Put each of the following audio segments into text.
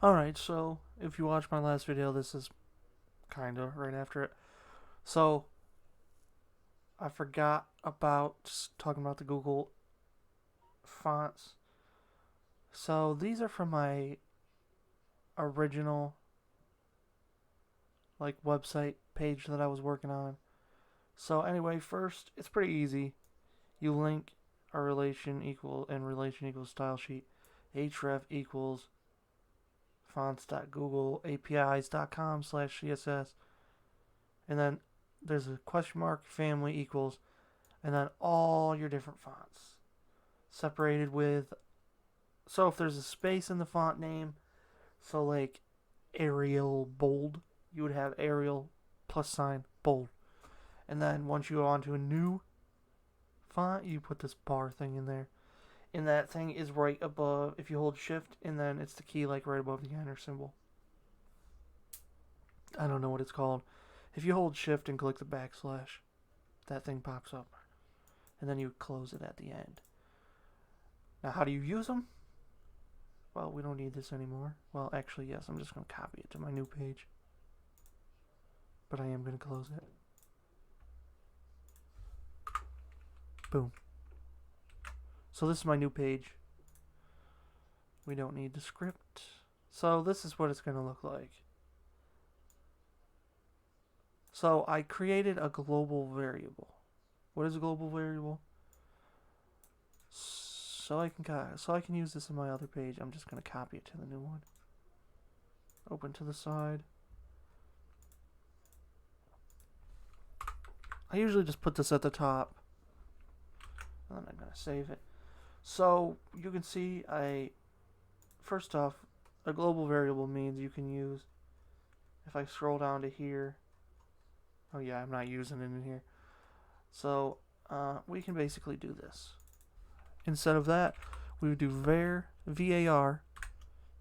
Alright, so if you watched my last video, this is kinda right after it. So I forgot about talking about the Google fonts. So these are from my original website page that I was working on. So anyway, first it's pretty easy. You link a relation equals style sheet. href equals fonts.googleapis.com/css, and then there's a question mark, family equals, and then all your different fonts separated with, so if there's a space in the font name, so like Arial bold, you would have Arial plus sign bold, and then once you go on to a new font, you put this bar thing in there, and that thing is right above, if you hold shift and then it's the key like right above the enter symbol. I don't know what it's called. If you hold shift and click the backslash, that thing pops up, and then you close it at the end. Now how do you use them? Well, we don't need this anymore. Well, actually, yes, I'm just going to copy it to my new page, but I am going to close it. Boom. So this is my new page. We don't need the script. So this is what it's going to look like. So I created a global variable. What is a global variable? So I can use this in my other page. I'm just going to copy it to the new one. Open to the side. I usually just put this at the top, and then I'm going to save it. So you can see, first off, a global variable means you can use, if I scroll down to here, oh yeah, I'm not using it in here. So we can basically do this. Instead of that, we would do var,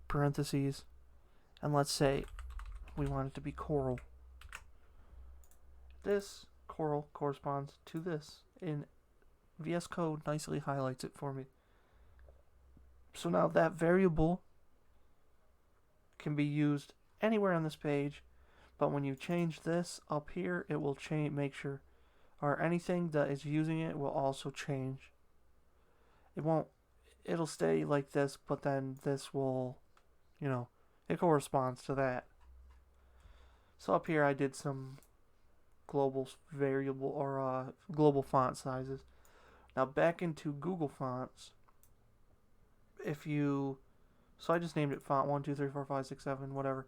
parentheses, and let's say we want it to be coral. This coral corresponds to this, and VS Code nicely highlights it for me. So now that variable can be used anywhere on this page, but when you change this up here, it will make sure, or anything that is using it will also change. It'll stay like this, but then this will, it corresponds to that. So up here I did some global variable, or global font sizes. Now back into Google Fonts, so I just named it font 1, 2, 3, 4, 5, 6, 7, whatever.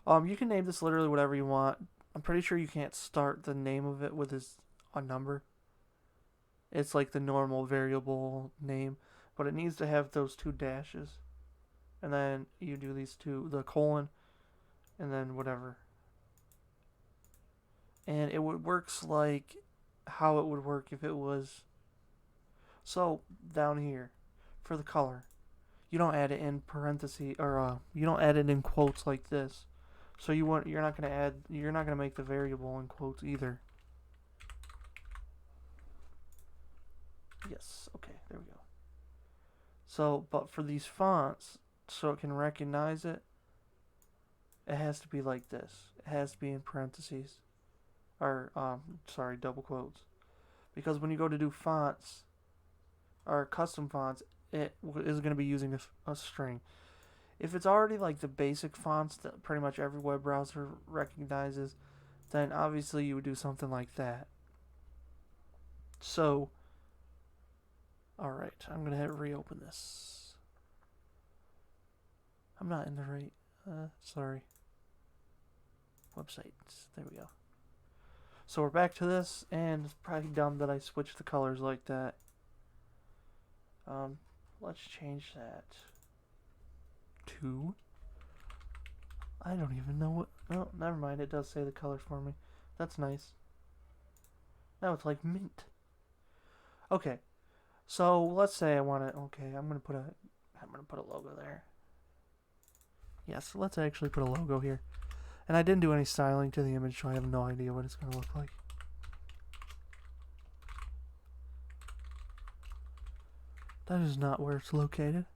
You can name this literally whatever you want. I'm pretty sure you can't start the name of it with a number. It's like the normal variable name, but it needs to have those 2 dashes. And then you do these 2, the colon, and then whatever. And it works like how it would work if it was, so down here, for the color, you don't add it in parentheses, or you don't add it in quotes like this. So you're not gonna make the variable in quotes either. Yes, okay, there we go. So, but for these fonts, so it can recognize it, it has to be like this. It has to be in parentheses, or double quotes, because when you go to do fonts or custom fonts, it is going to be using a string. If it's already like the basic fonts that pretty much every web browser recognizes, then obviously you would do something like that. So, alright, I'm going to reopen this. I'm not in the right, sorry, websites. There we go. So we're back to this, and it's probably dumb that I switched the colors like that. Let's change that to, I don't even know what, oh, never mind, it does say the color for me. That's nice. Now it's like mint. Okay, so let's say I want to, okay, I'm gonna put a logo there. Yes, let's actually put a logo here. And I didn't do any styling to the image, so I have no idea what it's gonna look like. That is not where it's located.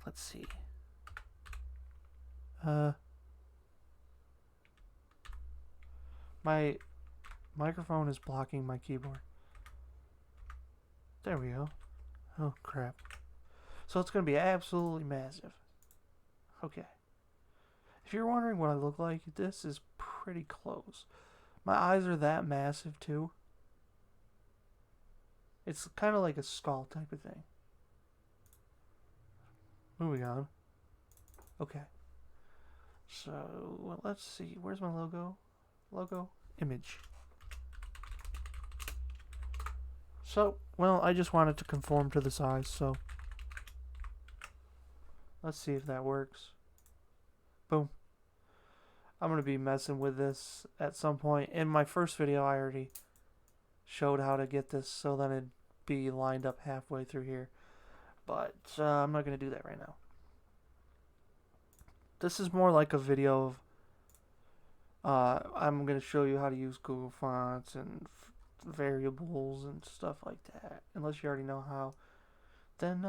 Let's see. My microphone is blocking my keyboard. There we go. Oh, crap. So it's going to be absolutely massive. Okay. If you're wondering what I look like, this is pretty close. My eyes are that massive, too. It's kind of like a skull type of thing. Moving on. Okay. So, well, let's see. Where's my logo? Logo? Image. So, well, I just wanted to conform to the size, so let's see if that works. Boom. I'm going to be messing with this at some point. In my first video, I already showed how to get this so that it'd be lined up halfway through here. But I'm not going to do that right now. This is more like a video of I'm going to show you how to use Google Fonts and variables and stuff like that. Unless you already know how, then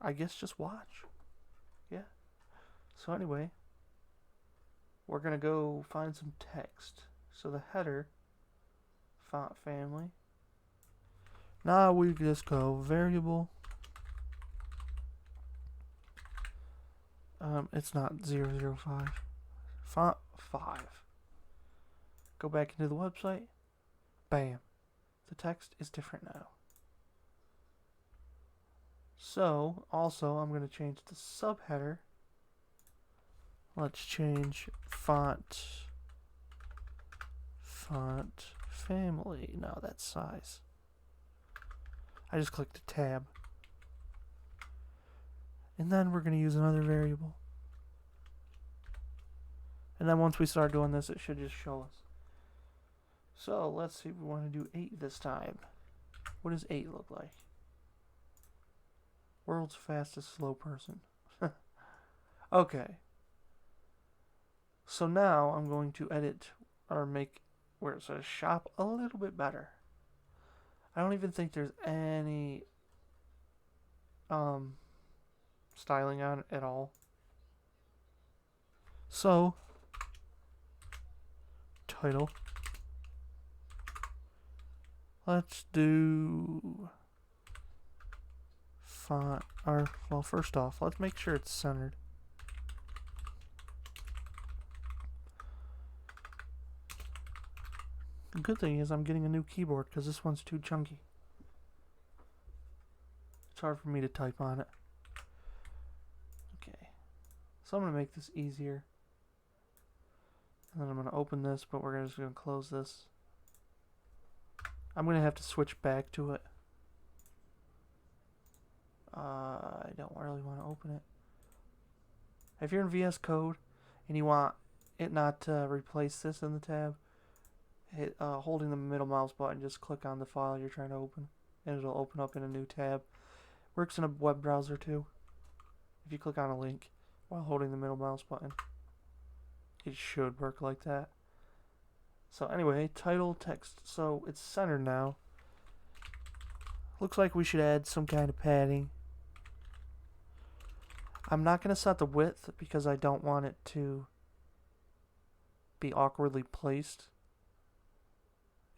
I guess just watch. Yeah. So anyway, we're going to go find some text. So the header, font family. Now we just go variable. It's not 005. Font 5. Go back into the website. Bam. The text is different now. So, also, I'm going to change the subheader. Let's change font family. No, that's size. I just clicked a tab. And then we're going to use another variable. And then once we start doing this, it should just show us. So let's see if we want to do 8 this time. What does 8 look like? World's fastest slow person. Okay. So now I'm going to edit or make where it says shop a little bit better. I don't even think there's any styling on it at all. So title. Let's do font, or well, first off, let's make sure it's centered. The good thing is I'm getting a new keyboard because this one's too chunky. It's hard for me to type on it. Okay, so I'm going to make this easier. And then I'm going to open this, but we're just going to close this. I'm going to have to switch back to it. I don't really want to open it. If you're in VS Code and you want it not to replace this in the tab, hit holding the middle mouse button, just click on the file you're trying to open, and it'll open up in a new tab. Works in a web browser too. If you click on a link while holding the middle mouse button, it should work like that. So anyway, title text. So it's centered now. Looks like we should add some kind of padding. I'm not going to set the width because I don't want it to be awkwardly placed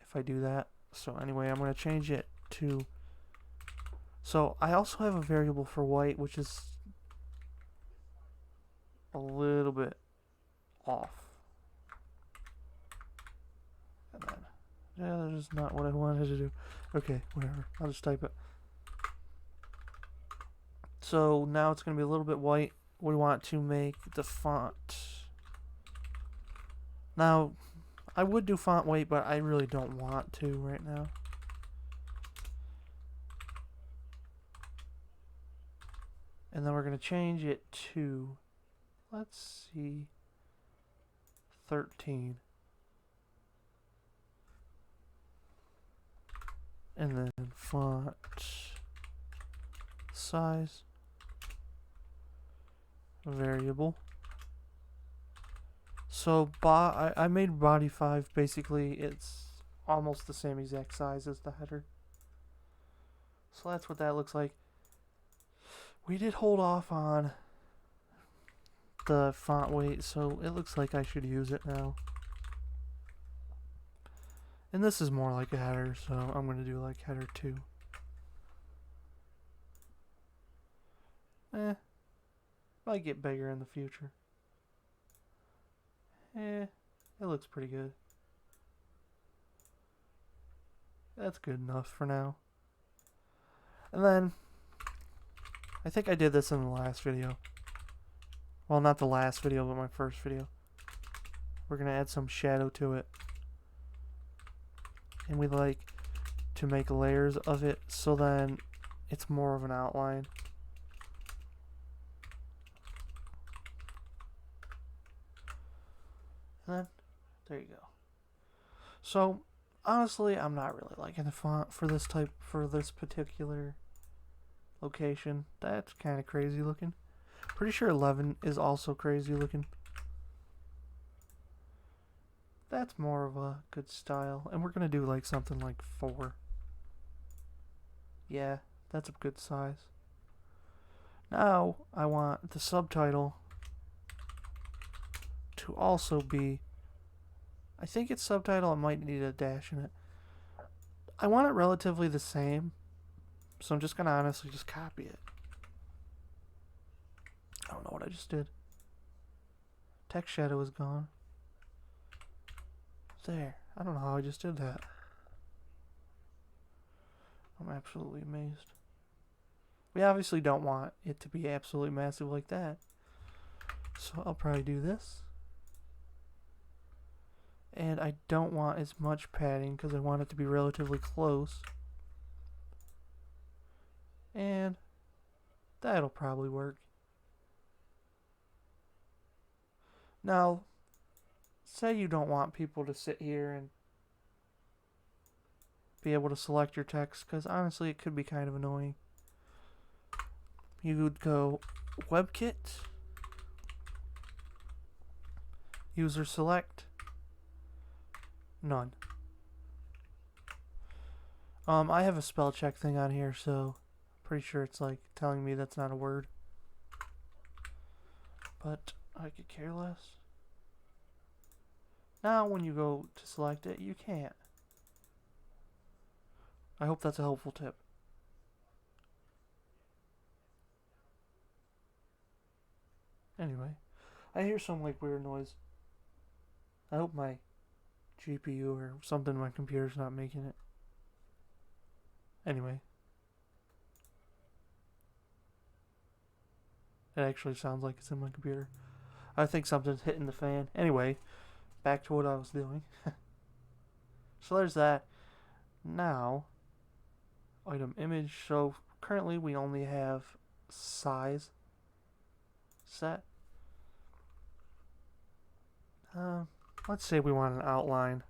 if I do that. So anyway, I'm going to change it to... So I also have a variable for white, which is a little bit off. And then, yeah, that's just not what I wanted to do. Okay, whatever. I'll just type it. So now it's going to be a little bit white. We want to make the font. Now, I would do font weight, but I really don't want to right now. And then we're going to change it to, let's see, 13. And then font size variable. So I made body 5. Basically, it's almost the same exact size as the header. So that's what that looks like. We did hold off on the font weight, so it looks like I should use it now. And this is more like a header, so I'm going to do like header 2. Might get bigger in the future. It looks pretty good. That's good enough for now. And then, I think I did this in the last video. Well, not the last video, but my first video. We're going to add some shadow to it. And we like to make layers of it so then it's more of an outline. And then, there you go. So, honestly, I'm not really liking the font for this particular location. That's kind of crazy looking. Pretty sure 11 is also crazy looking. That's more of a good style. And we're going to do like something like 4. Yeah, that's a good size. Now, I want the subtitle to also be, I think it's subtitle, it might need a dash in it. I want it relatively the same, so I'm just going to honestly just copy it. I don't know what I just did. Text shadow is gone. There. I don't know how I just did that. I'm absolutely amazed. We obviously don't want it to be absolutely massive like that. So I'll probably do this. And I don't want as much padding because I want it to be relatively close. And that'll probably work. Now, say you don't want people to sit here and be able to select your text, because honestly it could be kind of annoying. You would go WebKit, user select, none. I have a spell check thing on here, so pretty sure it's like telling me that's not a word. But I could care less. Now when you go to select it, you can't. I hope that's a helpful tip. Anyway, I hear some like weird noise. I hope my GPU or something in my computer's not making it. Anyway. It actually sounds like it's in my computer. I think something's hitting the fan. Anyway, back to what I was doing. So there's that. Now, item image. So currently we only have size set. Let's say we want an outline.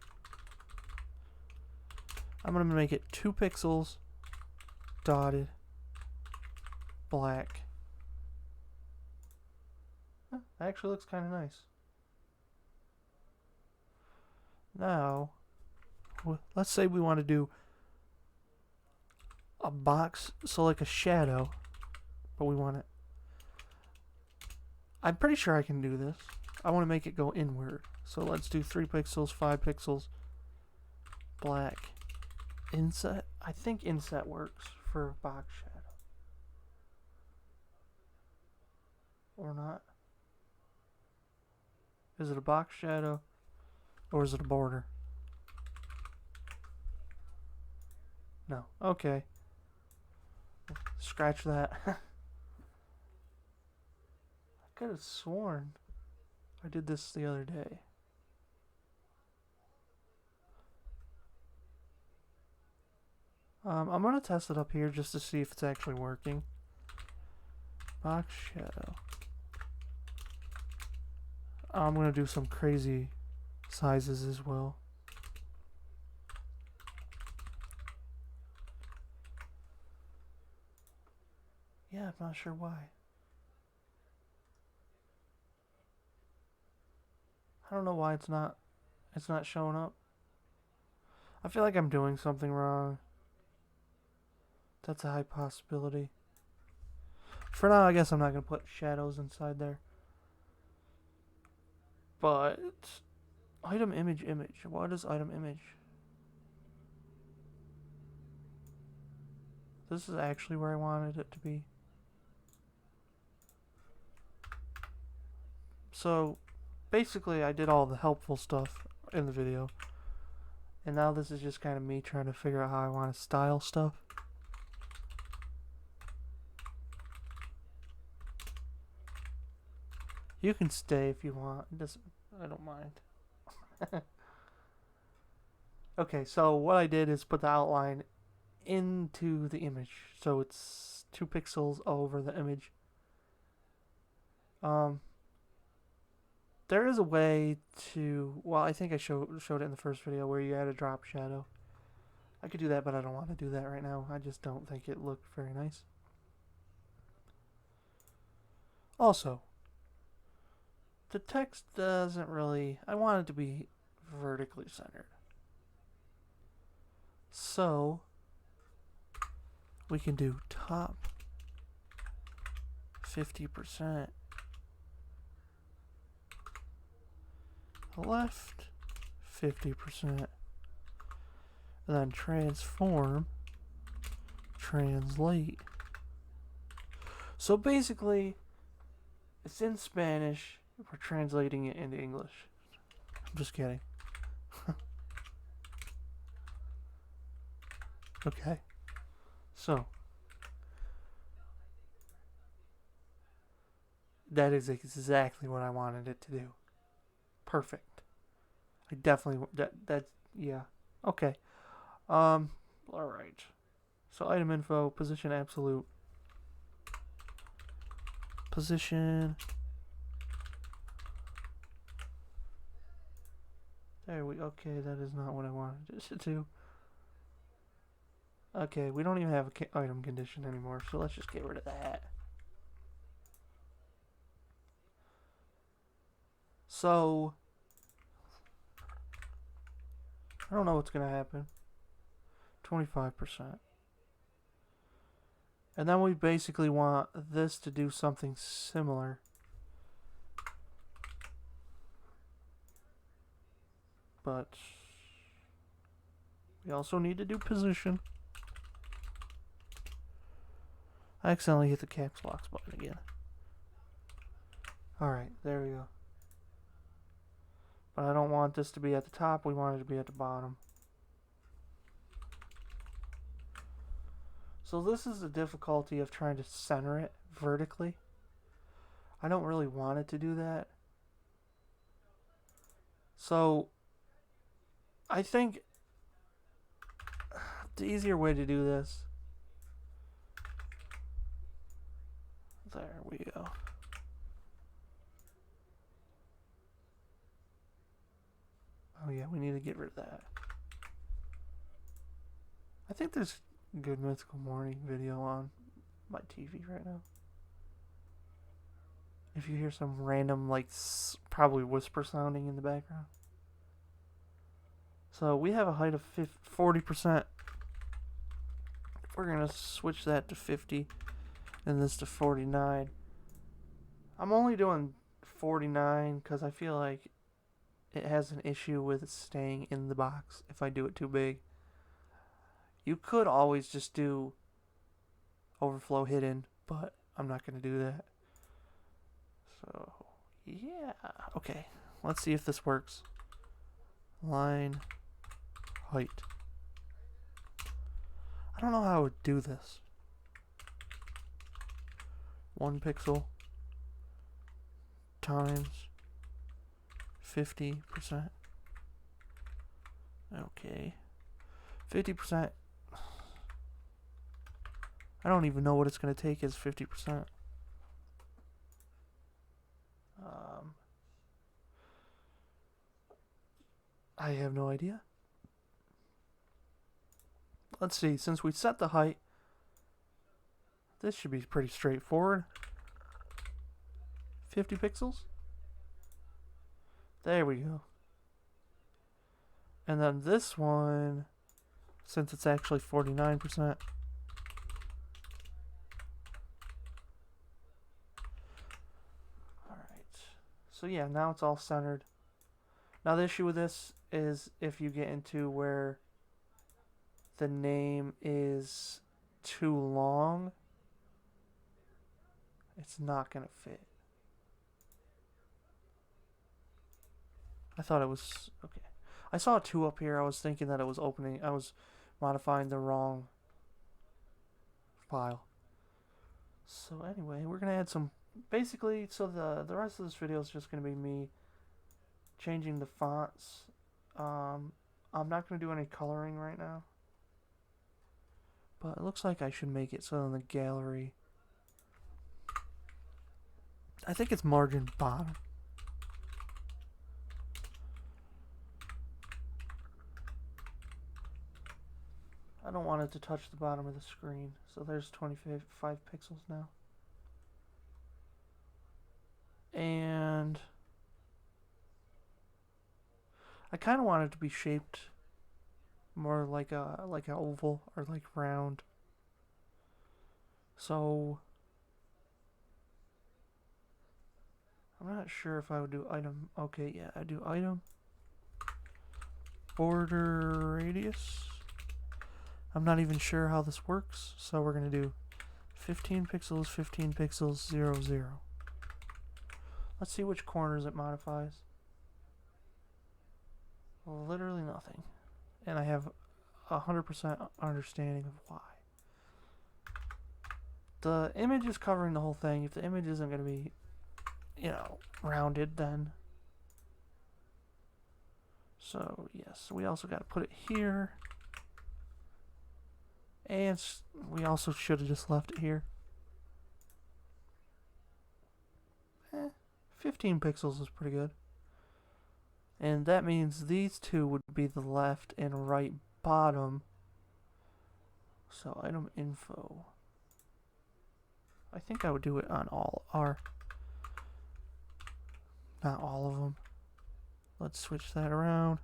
I'm going to make it 2 pixels, dotted, black. Actually looks kind of nice. Now, let's say we want to do a box, so like a shadow, but we want it. I'm pretty sure I can do this. I want to make it go inward. So let's do 3 pixels, 5 pixels, black. Inset? I think inset works for a box shadow. Or not. Is it a box shadow? Or is it a border? No. Okay. Scratch that. I could have sworn I did this the other day. I'm going to test it up here just to see if it's actually working. Box shadow. I'm going to do some crazy sizes as well. Yeah, I'm not sure why. I don't know why it's not showing up. I feel like I'm doing something wrong. That's a high possibility. For now, I guess I'm not going to put shadows inside there. But item image. What is item image? This is actually where I wanted it to be. So basically I did all the helpful stuff in the video. And now this is just kind of me trying to figure out how I want to style stuff. You can stay if you want. I don't mind. Okay, so what I did is put the outline into the image. So it's 2 pixels over the image. There is a way to, well, I think I showed it in the first video where you add a drop shadow. I could do that, but I don't want to do that right now. I just don't think it looked very nice. Also, the text doesn't really, I want it to be vertically centered. So, we can do top 50%, left 50%, and then transform, translate. So basically, it's in Spanish, we're translating it into English. I'm just kidding. Okay, so that is exactly what I wanted it to do. Perfect. I definitely that yeah. Okay. All right. So item info, position absolute, position. There we. Okay, that is not what I wanted it to do. Okay, we don't even have an item condition anymore, so let's just get rid of that. So, I don't know what's going to happen. 25%. And then we basically want this to do something similar. But we also need to do position. I accidentally hit the caps lock button again. Alright, there we go. But I don't want this to be at the top, we want it to be at the bottom. So this is the difficulty of trying to center it vertically. I don't really want it to do that. So I think the easier way to do this, there we go. Oh yeah, we need to get rid of that. I think there's Good Mythical Morning video on my TV right now. If you hear some random, like, probably whisper sounding in the background. So we have a height of 40%. We're going to switch that to 50 and this to 49. I'm only doing 49 because I feel like it has an issue with staying in the box if I do it too big. You could always just do overflow hidden, but I'm not going to do that. So, yeah. Okay, let's see if this works. Line height. I don't know how I would do this. 1 pixel times 50%. Okay. 50%. I don't even know what it's going to take as 50%. I have no idea. Let's see, since we set the height, this should be pretty straightforward. 50 pixels. There we go. And then this one, since it's actually 49%. Alright. So yeah, now it's all centered. Now the issue with this is if you get into where the name is too long, it's not going to fit. I thought it was... Okay. I saw a 2 up here. I was thinking that it was opening... I was modifying the wrong file. So anyway, we're going to add some... Basically, so the rest of this video is just going to be me changing the fonts. I'm not going to do any coloring right now. But it looks like I should make it so in the gallery... I think it's margin bottom. I don't want it to touch the bottom of the screen. So there's 25 pixels now. And I kind of want it to be shaped more like an oval or like round. So I'm not sure if I would do item. Okay, yeah, I do item. Border radius. I'm not even sure how this works, so we're going to do 15 pixels, 15 pixels, 0, 0. Let's see which corners it modifies. Literally nothing. And I have 100% understanding of why. The image is covering the whole thing. If the image isn't going to be, you know, rounded, then... So, yes, we also got to put it here. And we also should have just left it here. 15 pixels is pretty good. And that means these two would be the left and right bottom. So item info. I think I would do it on all our... Not all of them. Let's switch that around.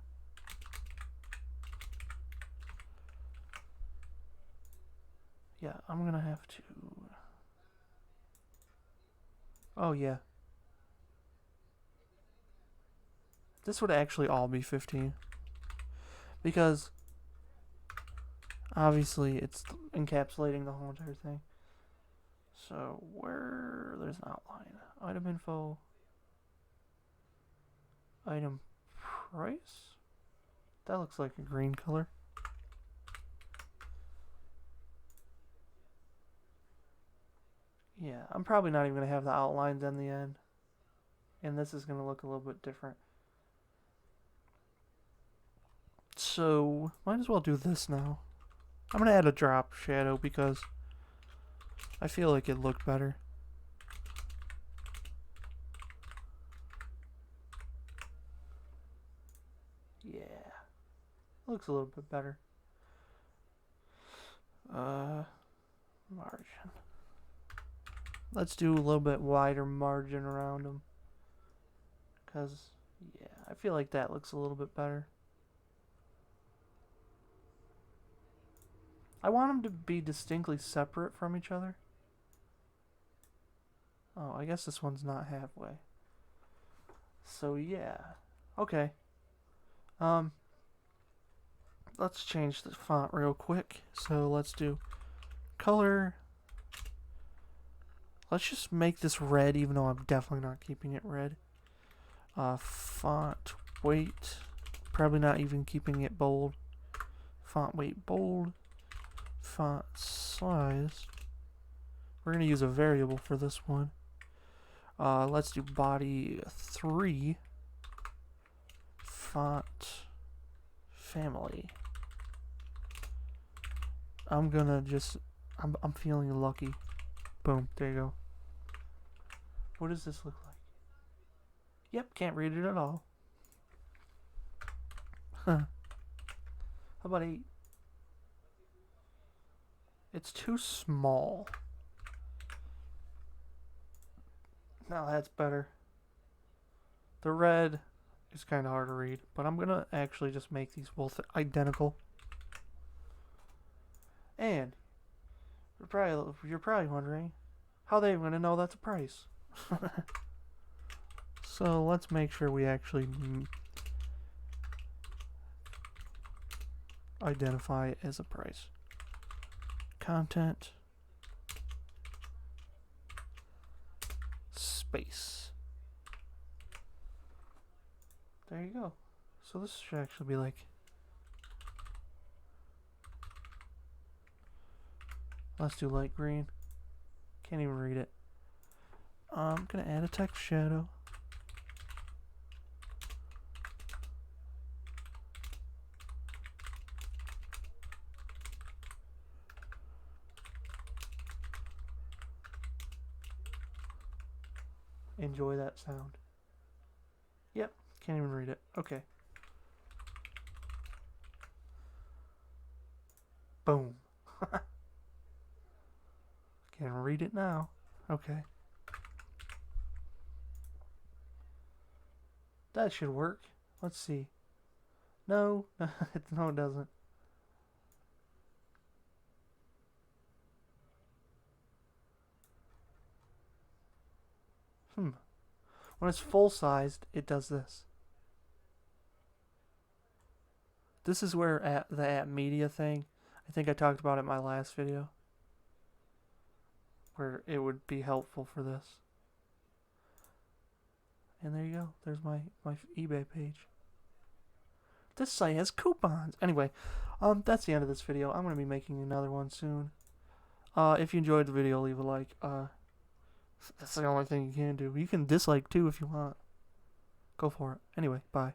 Yeah, I'm gonna have to... Oh, yeah. This would actually all be 15. Because, obviously, it's encapsulating the whole entire thing. So, where... There's an outline. Item info. Item price? That looks like a green color. Yeah, I'm probably not even going to have the outlines in the end. And this is going to look a little bit different. So, might as well do this now. I'm going to add a drop shadow because I feel like it looked better. Yeah. Looks a little bit better. Margin. Let's do a little bit wider margin around them. Because, yeah, I feel like that looks a little bit better. I want them to be distinctly separate from each other. Oh, I guess this one's not halfway. So, yeah. Okay. Let's change the font real quick. So, let's do color. Let's just make this red, even though I'm definitely not keeping it red. Font weight. Probably not even keeping it bold. Font weight bold. Font size. We're going to use a variable for this one. Let's do body 3. Font family. I'm going to just... I'm feeling lucky. Boom. There you go. What does this look like? Yep, can't read it at all. Huh. How about 8? It's too small. Now that's better. The red is kind of hard to read, but I'm going to actually just make these both identical. And you're probably wondering how they're going to know that's a price. So let's make sure we actually identify it as a price. Content space. There you go. So this should actually be like, let's do light green. Can't even read it. I'm gonna add a text shadow. Enjoy that sound. Yep, can't even read it. Okay. Boom. Can read it now. Okay. That should work. Let's see. No, no, it doesn't. When it's full-sized, it does this. This is where the app media thing, I think I talked about it in my last video, where it would be helpful for this. And there you go. There's my eBay page. This site has coupons. Anyway, that's the end of this video. I'm going to be making another one soon. If you enjoyed the video, leave a like. That's the only thing you can do. You can dislike too if you want. Go for it. Anyway, bye.